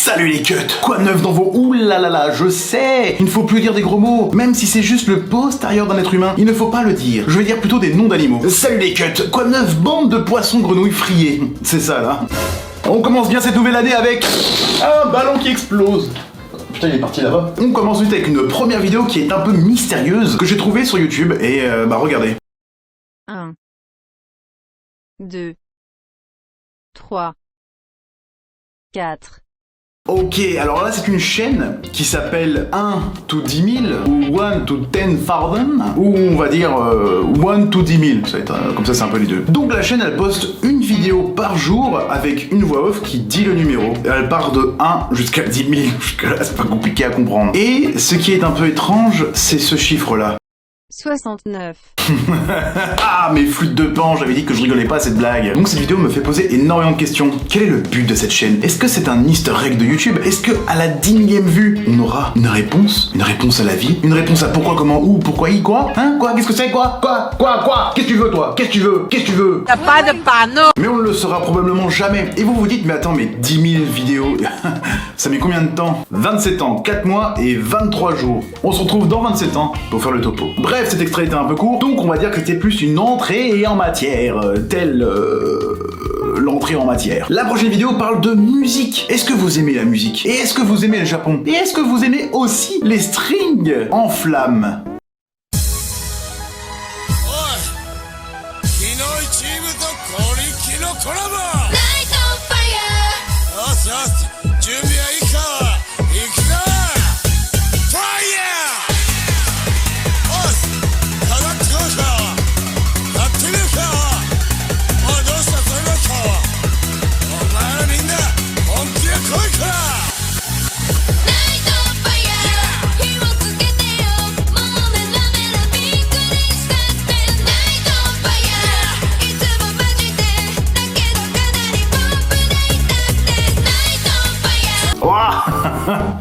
Salut les cuts! Quoi de neuf dans vos... Ouh là là là, je sais! Il ne faut plus dire des gros mots, même si c'est juste le postérieur d'un être humain, il ne faut pas le dire. Je vais dire plutôt des noms d'animaux. Salut les cuts! Quoi de neuf, bande de poissons grenouilles friés? C'est ça là. On commence bien cette nouvelle année avec... un ballon qui explose. Putain, il est parti là-bas. On commence vite avec une première vidéo qui est un peu mystérieuse, que j'ai trouvée sur YouTube, et regardez. 1, 2, 3, 4. Ok, alors là c'est une chaîne qui s'appelle 1 to 10 000 ou 1 to 10,000 ou on va dire 1 to 10 000, ça va être, comme ça c'est un peu les deux. Donc la chaîne elle poste une vidéo par jour avec une voix off qui dit le numéro. Elle part de 1 jusqu'à 10 000, jusque-là c'est pas compliqué à comprendre. Et ce qui est un peu étrange, c'est ce chiffre là. 69. Ah, mes flûtes de pan, j'avais dit que je rigolais pas à cette blague. Donc cette vidéo me fait poser énormément de questions. Quel est le but de cette chaîne? Est-ce que c'est un easter egg de YouTube? Est-ce que à la 10 000e vue, on aura une réponse? Une réponse à la vie? Une réponse à pourquoi, comment, où, pourquoi, y, quoi? Hein? Quoi? Qu'est-ce que c'est? Quoi? Qu'est-ce que tu veux, toi? Qu'est-ce que tu veux? Qu'est-ce que tu veux? T'as pas de panneau! Mais on ne le saura probablement jamais. Et vous vous dites, mais attends, mais 10 000 vidéos, ça met combien de temps? 27 ans, 4 mois et 23 jours. On se retrouve dans 27 ans pour faire le topo. Bref, cet extrait était un peu court, donc on va dire que c'était plus une entrée en matière, telle l'entrée en matière. La prochaine vidéo parle de musique. Est-ce que vous aimez la musique? Et est-ce que vous aimez le Japon? Et est-ce que vous aimez aussi les strings en flammes?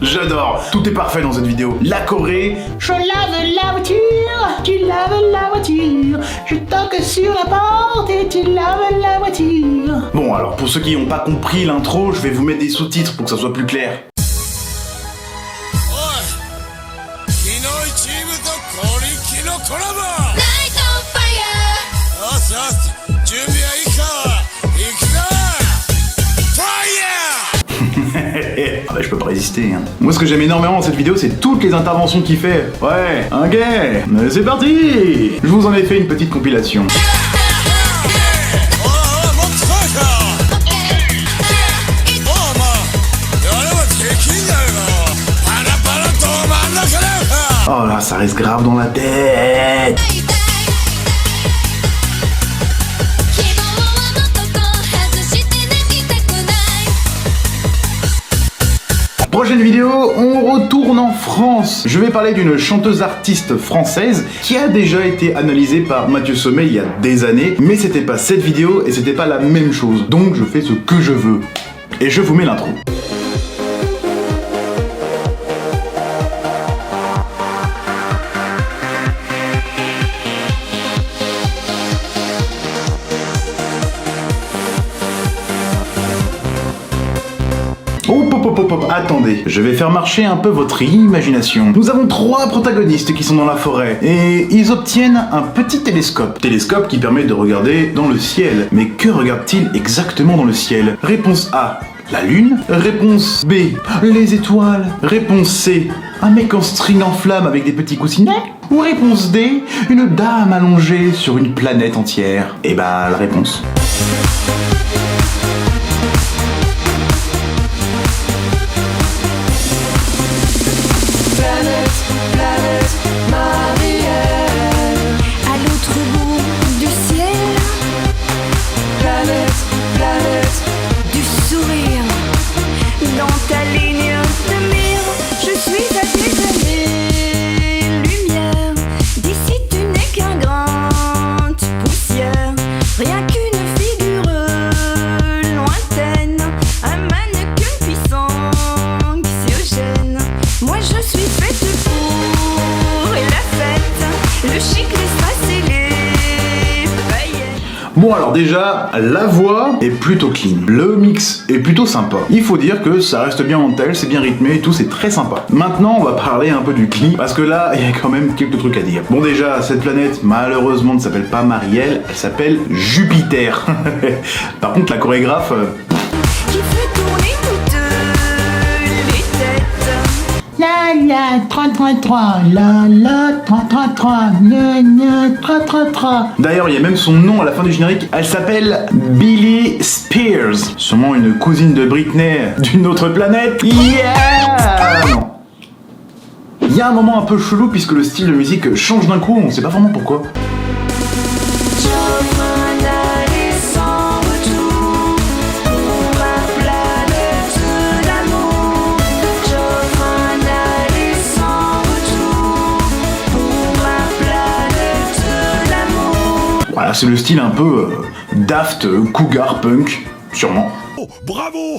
J'adore, tout est parfait dans cette vidéo. La Corée, je lave la voiture, tu laves la voiture, je toque sur la porte et tu laves la voiture. Bon, alors pour ceux qui n'ont pas compris l'intro, je vais vous mettre des sous-titres pour que ça soit plus clair. Ah bah je peux pas résister hein. Moi ce que j'aime énormément dans cette vidéo c'est toutes les interventions qu'il fait. Ouais, ok, c'est parti. Je vous en ai fait une petite compilation. Oh là, ça reste grave dans la tête. Prochaine vidéo, on retourne en France. Je vais parler d'une chanteuse artiste française qui a déjà été analysée par Mathieu Sommet il y a des années, mais c'était pas cette vidéo et c'était pas la même chose. Donc je fais ce que je veux. Et je vous mets l'intro. Attendez, je vais faire marcher un peu votre imagination. Nous avons 3 protagonistes qui sont dans la forêt et ils obtiennent un petit télescope. Télescope qui permet de regarder dans le ciel. Mais que regarde-t-il exactement dans le ciel? Réponse A, la lune. Réponse B, les étoiles. Réponse C, un mec en string en flamme avec des petits coussinets. Ou réponse D, une dame allongée sur une planète entière. Et bah la réponse. Bon alors déjà, la voix est plutôt clean. Le mix est plutôt sympa. Il faut dire que ça reste bien en tel, c'est bien rythmé et tout, c'est très sympa. Maintenant, on va parler un peu du clip, parce que là, il y a quand même quelques trucs à dire. Bon déjà, cette planète, malheureusement, ne s'appelle pas Marielle, elle s'appelle Jupiter. Par contre, la chorégraphe... Qui fait tourner toutes les têtes. La la 333, la 333, gna 333. D'ailleurs, il y a même son nom à la fin du générique. Elle s'appelle Billie Spears. Sûrement une cousine de Britney d'une autre planète. Yeah! Non. Il y a un moment un peu chelou puisque le style de musique change d'un coup, on sait pas vraiment pourquoi. Je m'en allais sans retour pour ma planète d'amour. Je m'en allais sans retour pour ma planète d'amour. Voilà, c'est le style un peu daft, cougar, punk, sûrement. Bravo!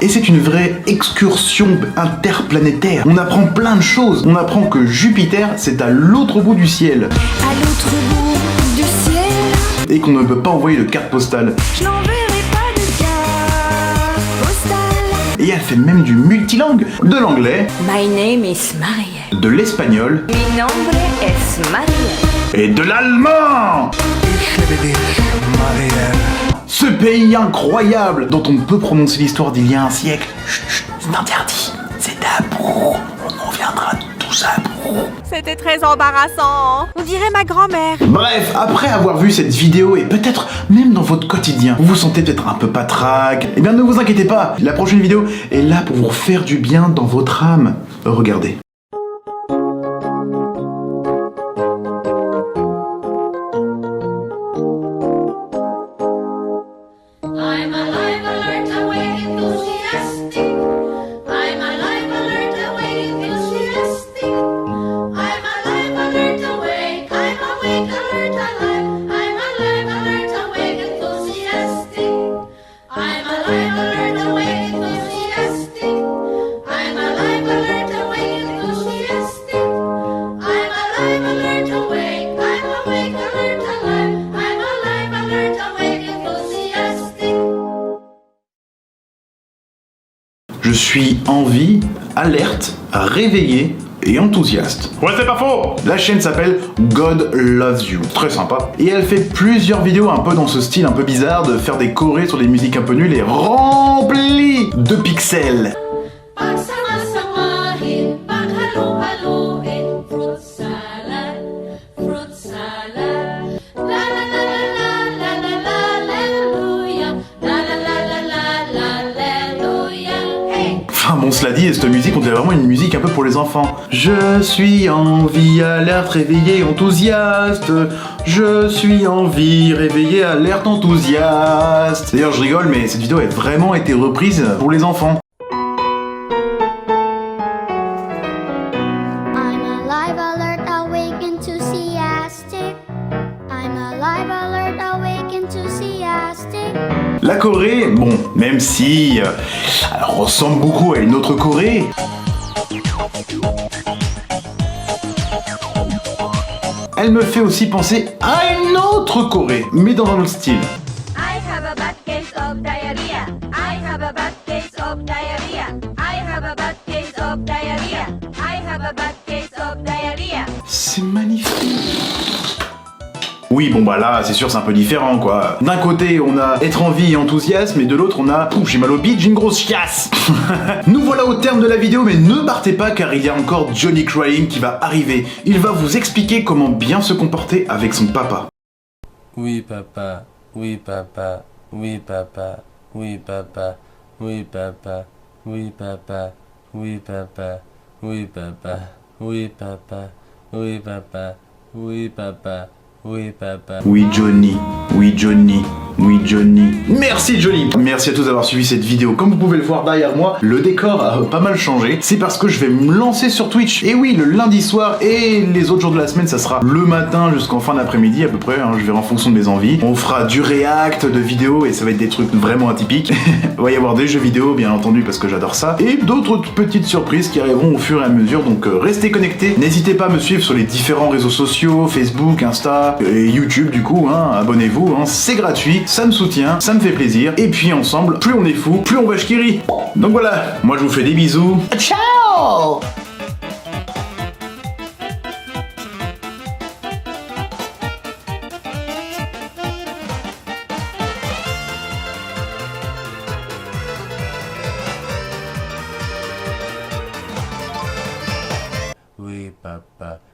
Et c'est une vraie excursion interplanétaire. On apprend plein de choses. On apprend que Jupiter, c'est à l'autre bout du ciel. À l'autre bout du ciel, Et qu'on ne peut pas envoyer de carte postale. je n'enverrai pas de carte postale. Et elle fait même du multilangue. De l'anglais, My name is Marielle. de l'espagnol Mi nombre es Marielle. et de l'allemand. Ce pays incroyable dont on ne peut prononcer l'histoire d'il y a un siècle. Chut, chut, c'est interdit. C'est tabou. On en viendra tous à bout. C'était très embarrassant. On dirait ma grand-mère. Bref, après avoir vu cette vidéo et peut-être même dans votre quotidien, vous vous sentez peut-être un peu patraque, eh bien ne vous inquiétez pas, la prochaine vidéo est là pour vous faire du bien dans votre âme. Regardez. I'm alive, alert, awake, enthusiastic. I'm alive, alert, awake, enthusiastic. I'm alive, alert, awake. I'm awake, alert, alive. I'm alive, alert, awake, enthusiastic. I'm alive, alert, awake, enthusiastic. I'm alive, alert, awake, enthusiastic. I'm alive, alert, awake. I'm awake, alert, alive. I'm alive, alert, awake, enthusiastic. Je suis en vie, alerte, réveillé et enthousiaste. Ouais, c'est pas faux. La chaîne s'appelle God Loves You. Très sympa. Et elle fait plusieurs vidéos un peu dans ce style un peu bizarre de faire des chorés sur des musiques un peu nulles et remplies de pixels. Pagsama-samahin, paghalo-haloin, fruit salad, fruit salad. La la la la la la la la, hallelujah. La la la la la la, hallelujah. Hey! Enfin bon, cela dit, cette musique, on dirait vraiment une musique un peu pour les enfants. Je suis en vie, alerte, réveillé, enthousiaste. Je suis en vie, réveillé, alerte, enthousiaste. D'ailleurs, je rigole, mais cette vidéo a vraiment été reprise pour les enfants. I'm alive, alert, awake, enthusiastic. I'm alive, alert, awake, enthusiastic. La Corée, bon, même si elle ressemble beaucoup à une autre Corée, elle me fait aussi penser à une autre Corée, mais dans un autre style. I have a bad case of diarrhea. I have a bad case of diarrhea. I have a bad case of diarrhea. I have a bad case of diarrhea. C'est magnifique. Oui, bon bah là, c'est sûr, c'est un peu différent quoi. D'un côté, on a être en vie et enthousiasme, et de l'autre, on a j'ai mal au bide, j'ai une grosse chiasse. Nous voilà au terme de la vidéo, mais ne partez pas car il y a encore Johnny Crying qui va arriver. Il va vous expliquer comment bien se comporter avec son papa. Oui papa, oui papa, oui papa, oui papa, oui papa, oui papa, oui papa, oui papa, oui papa, oui papa, oui papa, oui papa. Oui Johnny, oui Johnny, oui Johnny. Merci Johnny. Merci à tous d'avoir suivi cette vidéo. Comme vous pouvez le voir derrière moi, le décor a pas mal changé. C'est parce que je vais me lancer sur Twitch. Et oui, le lundi soir et les autres jours de la semaine, ça sera le matin jusqu'en fin d'après-midi à peu près. Je verrai en fonction de mes envies. On fera du react, de vidéos et ça va être des trucs vraiment atypiques. Il va y avoir des jeux vidéo, bien entendu, parce que j'adore ça. Et d'autres petites surprises qui arriveront au fur et à mesure. Donc restez connectés. N'hésitez pas à me suivre sur les différents réseaux sociaux, Facebook, Insta et YouTube du coup. Abonnez-vous, c'est gratuit, ça me soutient, ça me fait plaisir. Et puis ensemble, plus on est fou, plus on va schkiri. Donc voilà, moi je vous fais des bisous. Ciao!